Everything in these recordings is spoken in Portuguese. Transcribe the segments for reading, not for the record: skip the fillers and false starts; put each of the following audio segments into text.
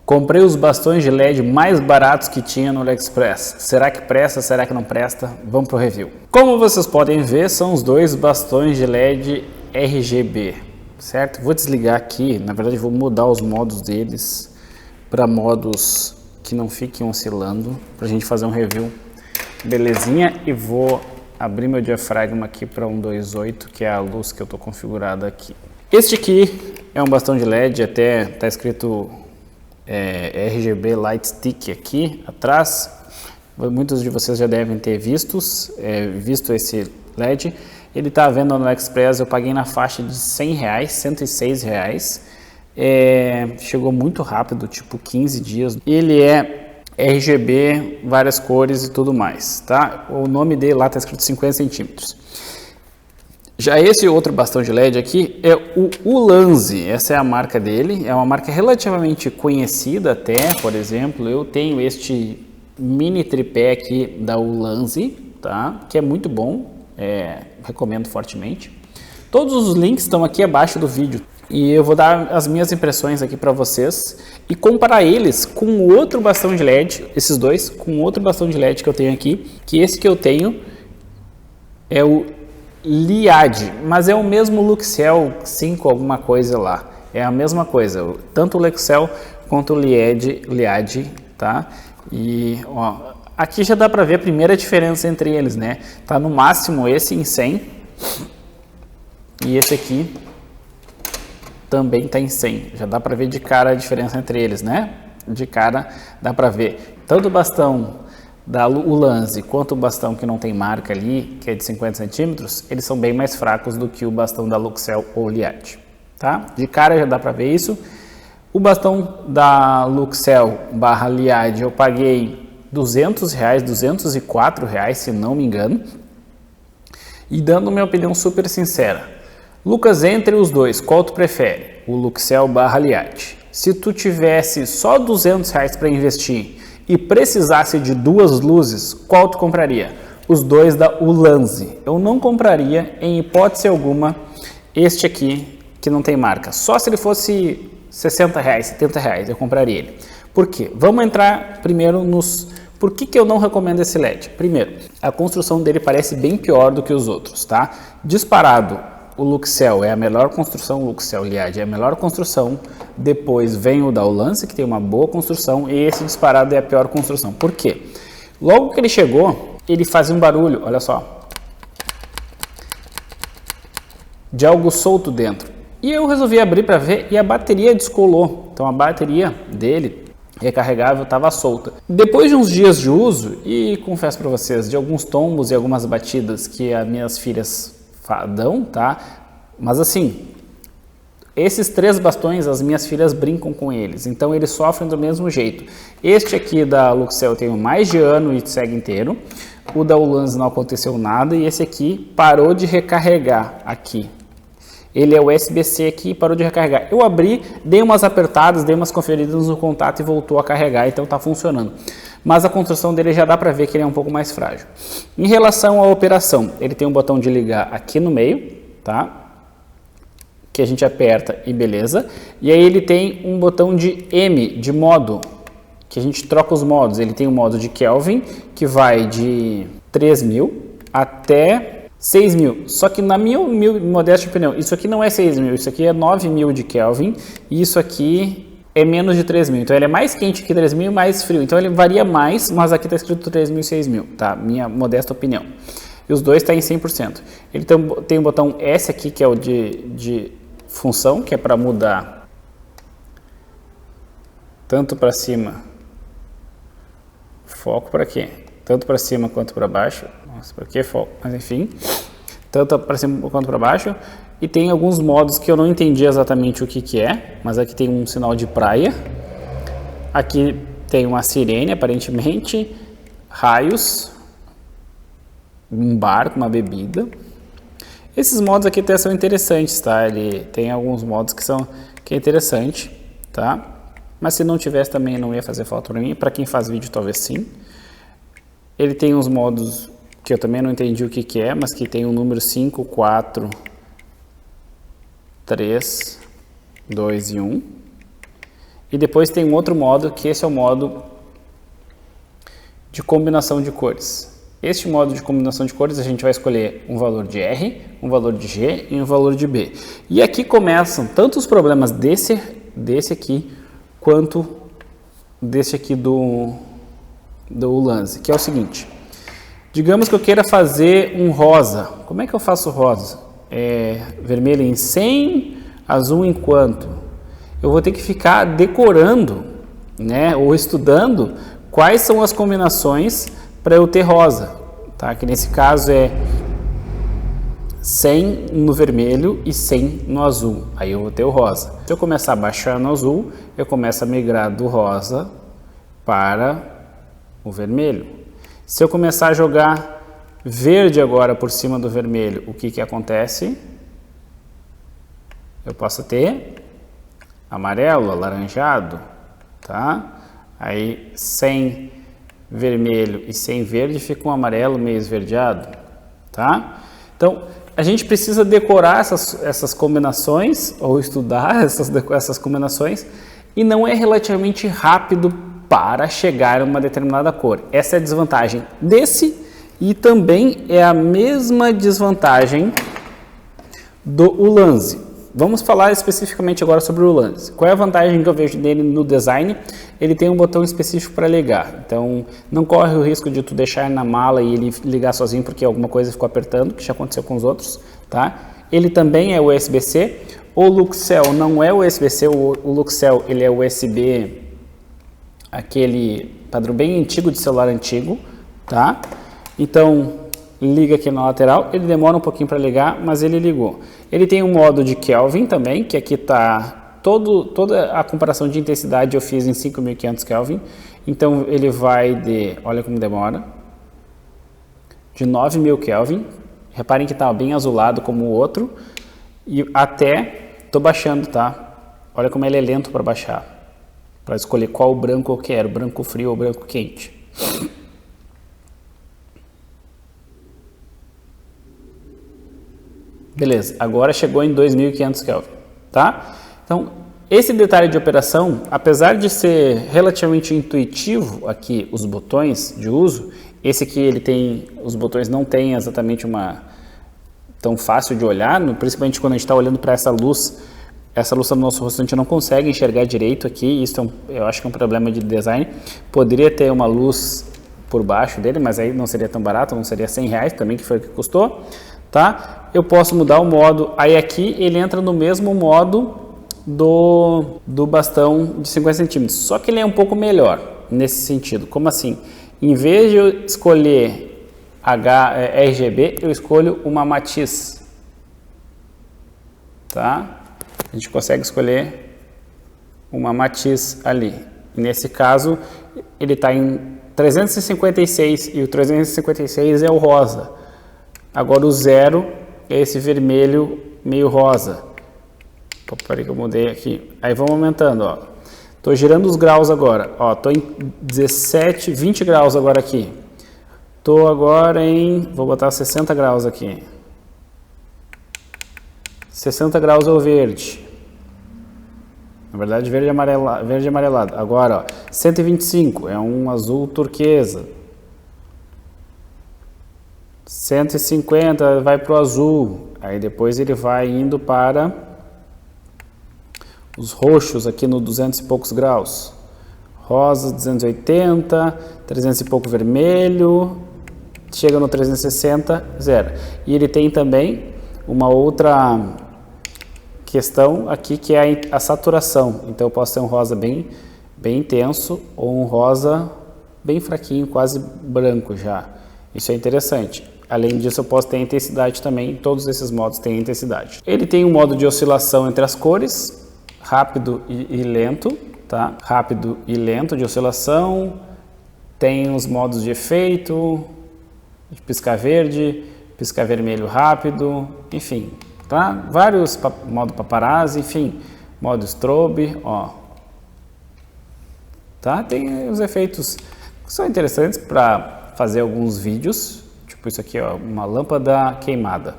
Comprei os bastões de LED mais baratos que tinha no AliExpress. Será que presta? Será que não presta? Vamos pro review. Como vocês podem ver, são os dois bastões de LED RGB, certo? Vou desligar aqui, na verdade vou mudar os modos deles para modos que não fiquem oscilando, pra gente fazer um review belezinha. E vou abrir meu diafragma aqui para 128, que é a luz que eu tô configurada aqui. Este aqui é um bastão de LED, até tá escrito RGB Light Stick aqui atrás. Muitos de vocês já devem ter visto esse LED. Ele está à venda no AliExpress, eu paguei na faixa de R$100, R$106. Chegou muito rápido, tipo 15 dias. Ele é RGB, várias cores e tudo mais, tá? O nome dele lá está escrito 50 centímetros. Já esse outro bastão de LED aqui é o Ulanzi, essa é a marca dele, é uma marca relativamente conhecida até. Por exemplo, eu tenho este mini tripé aqui da Ulanzi, tá? Que é muito bom, recomendo fortemente. Todos os links estão aqui abaixo do vídeo e eu vou dar as minhas impressões aqui para vocês e comparar eles com outro bastão de LED, esses dois, com outro bastão de LED que eu tenho aqui, que esse que eu tenho é o Liad, mas é o mesmo Luxel 5 alguma coisa lá, é a mesma coisa, tanto o Luxel quanto o Liad, tá? E ó, aqui já dá para ver a primeira diferença entre eles, né? Tá no máximo esse em 100 e esse aqui também tá em 100, já dá para ver de cara a diferença entre eles, né? De cara dá para ver tanto o bastão da Ulanzi quanto o bastão que não tem marca ali, que é de 50 centímetros, eles são bem mais fracos do que o bastão da Luxel ou Liad, tá? De cara já dá para ver isso. O bastão da Luxel / Liad eu paguei R$200, R$204, se não me engano. E dando minha opinião super sincera, Lucas, entre os dois, qual tu prefere? O Luxel / Liad. Se tu tivesse só R$200 para investir e precisasse de duas luzes, qual tu compraria? Os dois da Ulanzi. Eu não compraria, em hipótese alguma, este aqui, que não tem marca. Só se ele fosse R$60, R$70, eu compraria ele. Por quê? Vamos entrar primeiro nos... Por que eu não recomendo esse LED? Primeiro, a construção dele parece bem pior do que os outros, tá? Disparado, o Luxel é a melhor construção, o Luxel Liad é a melhor construção, depois vem o da Ulanzi, que tem uma boa construção, e esse disparado é a pior construção. Por quê? Logo que ele chegou, ele fazia um barulho, olha só, de algo solto dentro. E eu resolvi abrir para ver e a bateria descolou, então a bateria dele recarregável estava solta. Depois de uns dias de uso, e confesso para vocês, de alguns tombos e algumas batidas que as minhas filhas dão, tá? Mas assim, esses três bastões, as minhas filhas brincam com eles, então eles sofrem do mesmo jeito. Este aqui da Luxel eu tenho mais de ano e segue inteiro. O da Ulanzi não aconteceu nada e esse aqui parou de recarregar aqui. Ele é USB-C aqui e parou de recarregar. Eu abri, dei umas apertadas, dei umas conferidas no contato e voltou a carregar, então tá funcionando. Mas a construção dele já dá para ver que ele é um pouco mais frágil. Em relação à operação, ele tem um botão de ligar aqui no meio, tá? Que a gente aperta e beleza. E aí ele tem um botão de M, de modo, que a gente troca os modos. Ele tem um modo de Kelvin, que vai de 3.000 até 6.000. Só que na minha modesta opinião, isso aqui não é 6.000, isso aqui é 9.000 de Kelvin. E isso aqui é menos de 3.000, então ele é mais quente que 3.000 e mais frio, então ele varia mais, mas aqui está escrito 3.000 e 6.000, tá? Minha modesta opinião. E os dois estão em 100%. Ele tem um botão S aqui, que é o de função, que é para mudar tanto para cima, foco para quê? Tanto para cima quanto para baixo, nossa, para que foco? Mas enfim, tanto para cima quanto para baixo. E tem alguns modos que eu não entendi exatamente o que é, mas aqui tem um sinal de praia, aqui tem uma sirene aparentemente, raios, um bar com uma bebida. Esses modos aqui até são interessantes, tá? Ele tem alguns modos que é interessante, tá? Mas se não tivesse também não ia fazer falta para mim, para quem faz vídeo talvez sim. Ele tem uns modos que eu também não entendi o que é, mas que tem o número 5, 4... 3, 2 e 1. E depois tem um outro modo, que esse é o modo de combinação de cores. Este modo de combinação de cores a gente vai escolher um valor de R, um valor de G e um valor de B. E aqui começam tanto os problemas desse aqui, quanto desse aqui do Ulanzi, que é o seguinte. Digamos que eu queira fazer um rosa. Como é que eu faço rosa? Vermelho em 100, azul em quanto? Eu vou ter que ficar decorando, né, ou estudando quais são as combinações para eu ter rosa, tá? Que nesse caso é 100 no vermelho e 100 no azul, aí eu vou ter o rosa. Se eu começar a baixar no azul, eu começo a migrar do rosa para o vermelho. Se eu começar a jogar verde agora por cima do vermelho, o que acontece? Eu posso ter amarelo, alaranjado, tá? Aí 100 vermelho e 100 verde fica um amarelo meio esverdeado, tá? Então, a gente precisa decorar essas combinações, ou estudar essas combinações, e não é relativamente rápido para chegar a uma determinada cor. Essa é a desvantagem desse, e também é a mesma desvantagem do Ulanzi. Vamos falar especificamente agora sobre o Ulanzi. Qual é a vantagem que eu vejo dele no design? Ele tem um botão específico para ligar, então não corre o risco de tu deixar na mala e ele ligar sozinho porque alguma coisa ficou apertando, que já aconteceu com os outros, tá? Ele também é USB-C. O Luxel não é USB-C, o Luxel ele é USB, aquele padrão bem antigo de celular antigo, tá? Então liga aqui na lateral, ele demora um pouquinho para ligar, mas ele ligou. Ele tem um modo de Kelvin também, que aqui está toda a comparação de intensidade eu fiz em 5.500 Kelvin. Então ele vai de, olha como demora, de 9.000 Kelvin. Reparem que está bem azulado como o outro. E até, estou baixando, tá? Olha como ele é lento para baixar. Para escolher qual branco eu quero, branco frio ou branco quente. Beleza, agora chegou em 2.500 Kelvin, tá? Então, esse detalhe de operação, apesar de ser relativamente intuitivo aqui os botões de uso, esse aqui ele tem, os botões não tem exatamente uma tão fácil de olhar, principalmente quando a gente está olhando para essa luz no nosso rosto a gente não consegue enxergar direito aqui, isso eu acho que é um problema de design. Poderia ter uma luz por baixo dele, mas aí não seria tão barato, não seria R$100 também, que foi o que custou, tá? Eu posso mudar o modo, aí aqui ele entra no mesmo modo do bastão de 50 centímetros, só que ele é um pouco melhor nesse sentido. Como assim? Em vez de eu escolher RGB, eu escolho uma matiz, tá? A gente consegue escolher uma matiz ali. Nesse caso, ele está em 356 e o 356 é o rosa. Agora o 0 é esse vermelho meio rosa. Peraí que eu mudei aqui. Aí vamos aumentando, ó. Tô girando os graus agora, ó. Tô em 17, 20 graus agora aqui. Tô agora em, vou botar 60 graus aqui. 60 graus é o verde. Na verdade, verde e amarelado. Agora, ó, 125 é um azul turquesa. 150 vai para o azul. Aí depois ele vai indo para os roxos aqui no 200 e poucos graus. Rosa 280, 300 e pouco vermelho. Chega no 360, zero. E ele tem também uma outra questão aqui que é a saturação. Então eu posso ter um rosa bem intenso ou um rosa bem fraquinho, quase branco já. Isso é interessante. Além disso, eu posso ter intensidade também. Todos esses modos têm intensidade. Ele tem um modo de oscilação entre as cores, rápido e lento, tá? Rápido e lento de oscilação. Tem os modos de efeito, de piscar verde, piscar vermelho rápido, enfim, tá? Vários modo paparazzi, enfim, modo strobe, ó. Tá? Tem os efeitos que são interessantes para fazer alguns vídeos. Tipo isso aqui, ó, uma lâmpada queimada,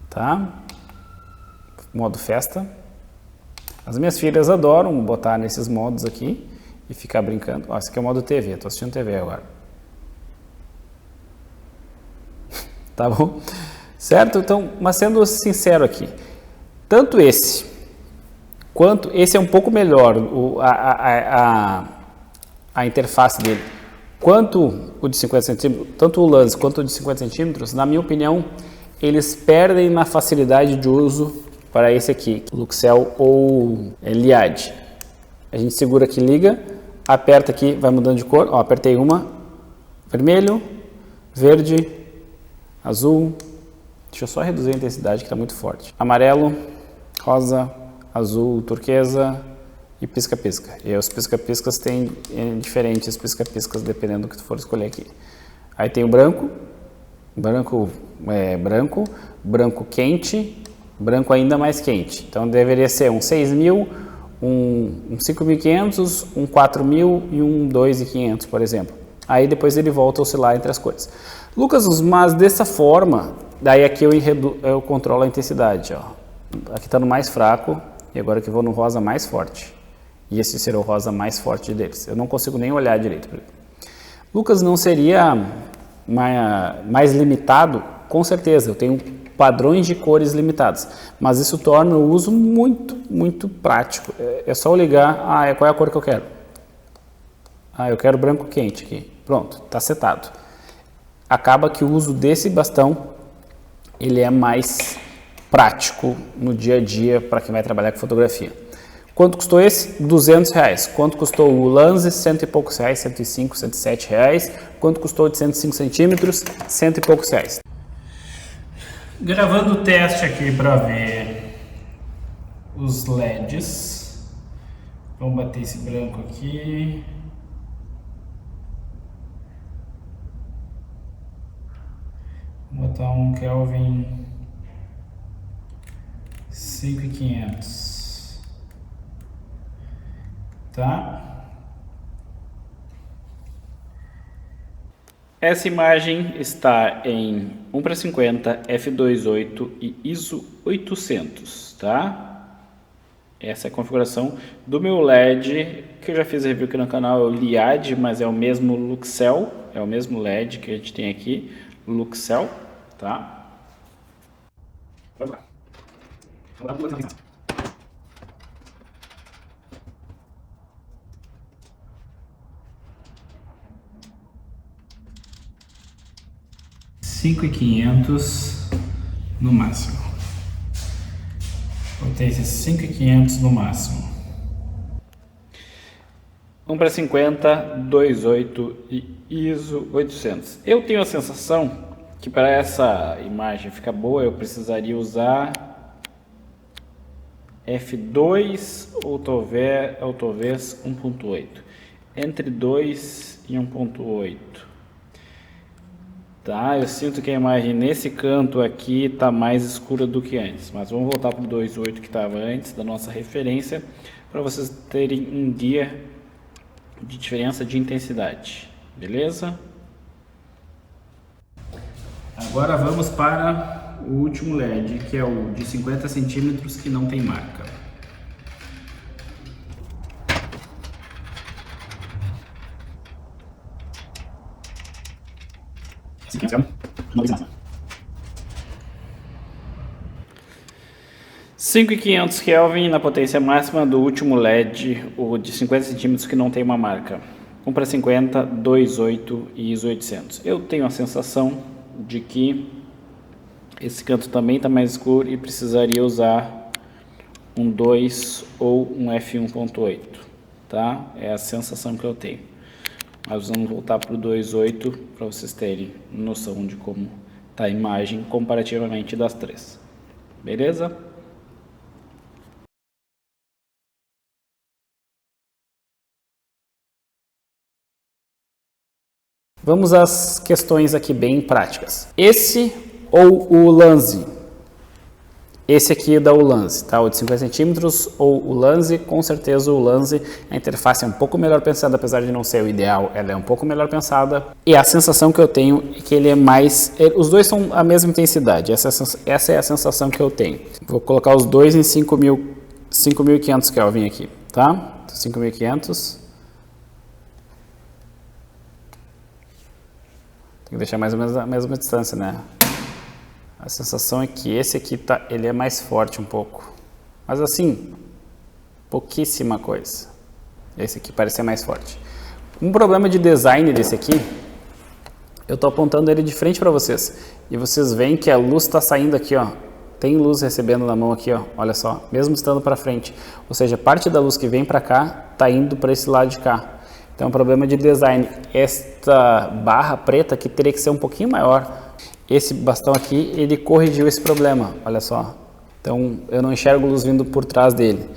tá? Modo festa. As minhas filhas adoram botar nesses modos aqui e ficar brincando. Ó, esse aqui é o modo TV, estou assistindo TV agora. Tá bom? Certo? Então, mas sendo sincero aqui, tanto esse quanto esse é um pouco melhor, a interface dele, quanto o de 50 centímetros, tanto o lance quanto o de 50 centímetros, na minha opinião, eles perdem na facilidade de uso para esse aqui, Luxel ou Liad. A gente segura aqui, liga, aperta aqui, vai mudando de cor. Ó, apertei uma, vermelho, verde, azul. Deixa eu só reduzir a intensidade que está muito forte. Amarelo, rosa, azul, turquesa e pisca-pisca. E os pisca-piscas tem diferentes pisca-piscas dependendo do que tu for escolher aqui. Aí tem o branco, branco quente, branco ainda mais quente. Então deveria ser um 6.000, um 5.500, um 4.000 e um 2.500, por exemplo. Aí depois ele volta a oscilar entre as cores. Lucas, mas dessa forma, daí aqui eu controlo a intensidade. Ó. Aqui está no mais fraco e agora que eu vou no rosa mais forte. E esse será o rosa mais forte deles. Eu não consigo nem olhar direito para ele. Lucas, não seria mais limitado? Com certeza, eu tenho padrões de cores limitados, mas isso torna o uso muito prático. É só eu ligar, qual é a cor que eu quero? Eu quero branco quente aqui. Pronto, está setado. Acaba que o uso desse bastão, ele é mais prático no dia a dia para quem vai trabalhar com fotografia. Quanto custou esse? R$200. Quanto custou o Lanze? Cento e poucos reais, 105, 107 reais. Quanto custou o de 105 centímetros? Cento e poucos reais. Gravando o teste aqui para ver os LEDs. Vamos bater esse branco aqui. Vou botar um Kelvin 5500. Tá? Essa imagem está em 1:50, f2.8 e ISO 800, tá? Essa é a configuração do meu LED, que eu já fiz review aqui no canal, é o Liad, mas é o mesmo Luxel, é o mesmo LED que a gente tem aqui, Luxel, tá? Vamos lá. Vamos lá. 5.500 no máximo. Botei esses 5.500 no máximo. 1:50, 2.8 e ISO 800. Eu tenho a sensação que para essa imagem ficar boa eu precisaria usar f2 ou talvez 1.8. Entre 2 e 1.8. Tá, eu sinto que a imagem nesse canto aqui está mais escura do que antes, mas vamos voltar para o 2.8 que estava antes da nossa referência, para vocês terem um guia de diferença de intensidade, beleza? Agora vamos para o último LED, que é o de 50 centímetros que não tem marca. $5.500 Kelvin na potência máxima do último LED, o de 50 centímetros que não tem uma marca. 1:50, 2.8 e ISO 800. Eu tenho a sensação de que esse canto também está mais escuro e precisaria usar um 2 ou um f1.8, tá? É a sensação que eu tenho. Mas vamos voltar para o 2.8 para vocês terem noção de como está a imagem comparativamente das três. Beleza? Vamos às questões aqui bem práticas. Esse ou o Lanze? Esse aqui dá o Lanze, tá? O de 50 centímetros ou o Lanze, com certeza o Lanze, a interface é um pouco melhor pensada, apesar de não ser o ideal, ela é um pouco melhor pensada. E a sensação que eu tenho é que ele é mais... Os dois são a mesma intensidade, essa é a sensação que eu tenho. Vou colocar os dois em 5.000 5.500 Kelvin aqui, tá? 5.500. Tem que deixar mais ou menos a mesma distância, né? A sensação é que esse aqui ele é mais forte um pouco. Mas assim, pouquíssima coisa. Esse aqui parece ser mais forte. Um problema de design desse aqui, eu tô apontando ele de frente para vocês. E vocês veem que a luz está saindo aqui, ó. Tem luz recebendo na mão aqui, ó. Olha só, mesmo estando para frente. Ou seja, parte da luz que vem para cá tá indo para esse lado de cá. Então, é um problema de design. Esta barra preta aqui teria que ser um pouquinho maior. Esse bastão aqui, ele corrigiu esse problema, olha só. Então, eu não enxergo luz vindo por trás dele.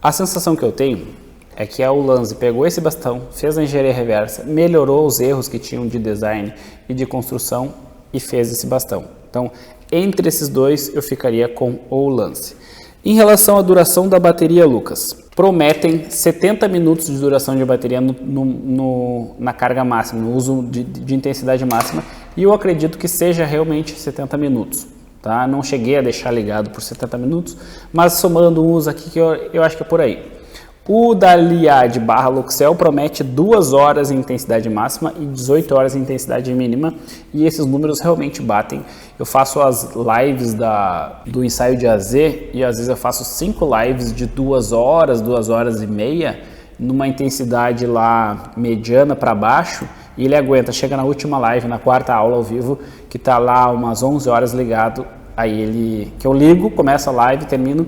A sensação que eu tenho é que a Ulanzi pegou esse bastão, fez a engenharia reversa, melhorou os erros que tinham de design e de construção e fez esse bastão. Então, entre esses dois, eu ficaria com o Ulanzi. Em relação à duração da bateria, Lucas, prometem 70 minutos de duração de bateria na carga máxima, no uso de intensidade máxima, e eu acredito que seja realmente 70 minutos. Tá? Não cheguei a deixar ligado por 70 minutos, mas somando o uso aqui, que eu acho que é por aí. O da Liad / Luxel promete 2 horas em intensidade máxima e 18 horas em intensidade mínima, e esses números realmente batem. Eu faço as lives do ensaio de AZ e às vezes eu faço 5 lives de 2 horas, 2 horas e meia, numa intensidade lá mediana para baixo, e ele aguenta, chega na última live, na 4ª aula ao vivo, que está lá umas 11 horas ligado, aí que eu ligo, começo a live, termino,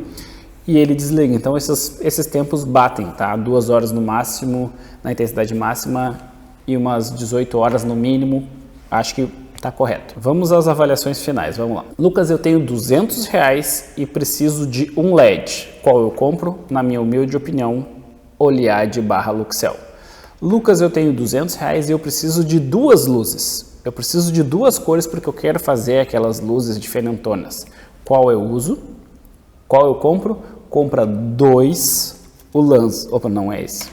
e ele desliga. Então esses tempos batem, tá? 2 horas no máximo, na intensidade máxima, e umas 18 horas no mínimo, acho que tá correto. Vamos às avaliações finais, vamos lá. Lucas, eu tenho R$200 e preciso de um LED. Qual eu compro? Na minha humilde opinião, o Liad / Luxel. Lucas, eu tenho R$200 e eu preciso de 2 luzes. Eu preciso de 2 cores porque eu quero fazer aquelas luzes diferentonas. Qual eu uso? Qual eu compro? Compra 2 Ulanzi. Opa, não é esse.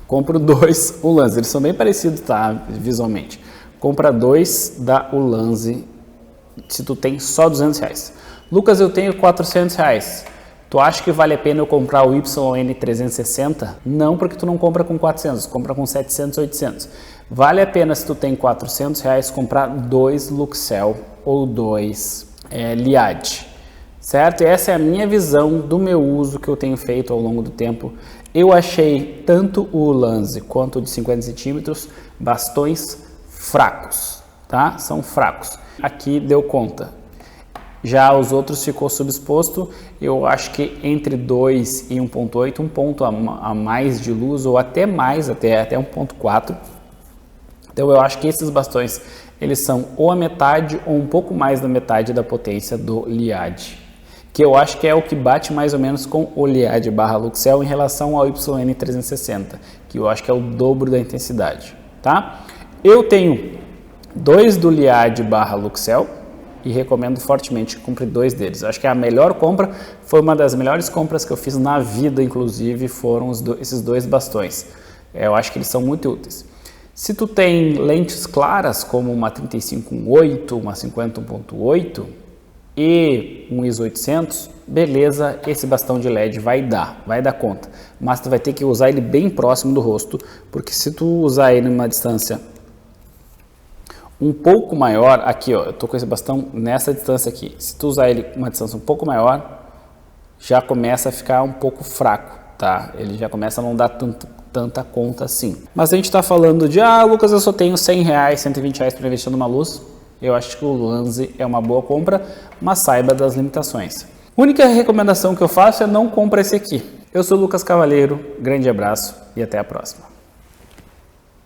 Compro 2 Ulanzi. Eles são bem parecidos, tá? Visualmente. Compra 2 da Ulanzi se tu tem só R$200. Lucas, eu tenho R$400. Tu acha que vale a pena eu comprar o YN360? Não, porque tu não compra com 400, compra com 700, 800. Vale a pena, se tu tem R$400, comprar 2 Luxel ou 2 Liad, certo? E essa é a minha visão do meu uso que eu tenho feito ao longo do tempo. Eu achei tanto o Ulanzi quanto o de 50 centímetros bastões fracos, tá? São fracos. Aqui deu conta. Já os outros ficou subexposto, eu acho que entre 2 e 1.8, um ponto a mais de luz, ou até mais, até 1.4. Então eu acho que esses bastões, eles são ou a metade ou um pouco mais da metade da potência do Liad, que eu acho que é o que bate mais ou menos com o Liad / Luxel em relação ao YN360, que eu acho que é o dobro da intensidade, tá? Eu tenho 2 do Liad / Luxel, e recomendo fortemente que compre 2 deles. Acho que a melhor compra, foi uma das melhores compras que eu fiz na vida, inclusive, foram esses 2 bastões. Eu acho que eles são muito úteis. Se tu tem lentes claras, como uma 35-1.8, uma 50-1.8 e um ISO 800, beleza, esse bastão de LED vai dar conta. Mas tu vai ter que usar ele bem próximo do rosto, porque se tu usar ele numa distância um pouco maior, aqui ó, eu tô com esse bastão nessa distância aqui, se tu usar ele uma distância um pouco maior, já começa a ficar um pouco fraco, tá? Ele já começa a não dar tanta conta assim. Mas a gente tá falando de, Lucas, eu só tenho R$100, R$120 para investir numa luz. Eu acho que o Ulanzi é uma boa compra, mas saiba das limitações. A única recomendação que eu faço é não compra esse aqui. Eu sou o Lucas Cavaleiro, grande abraço e até a próxima.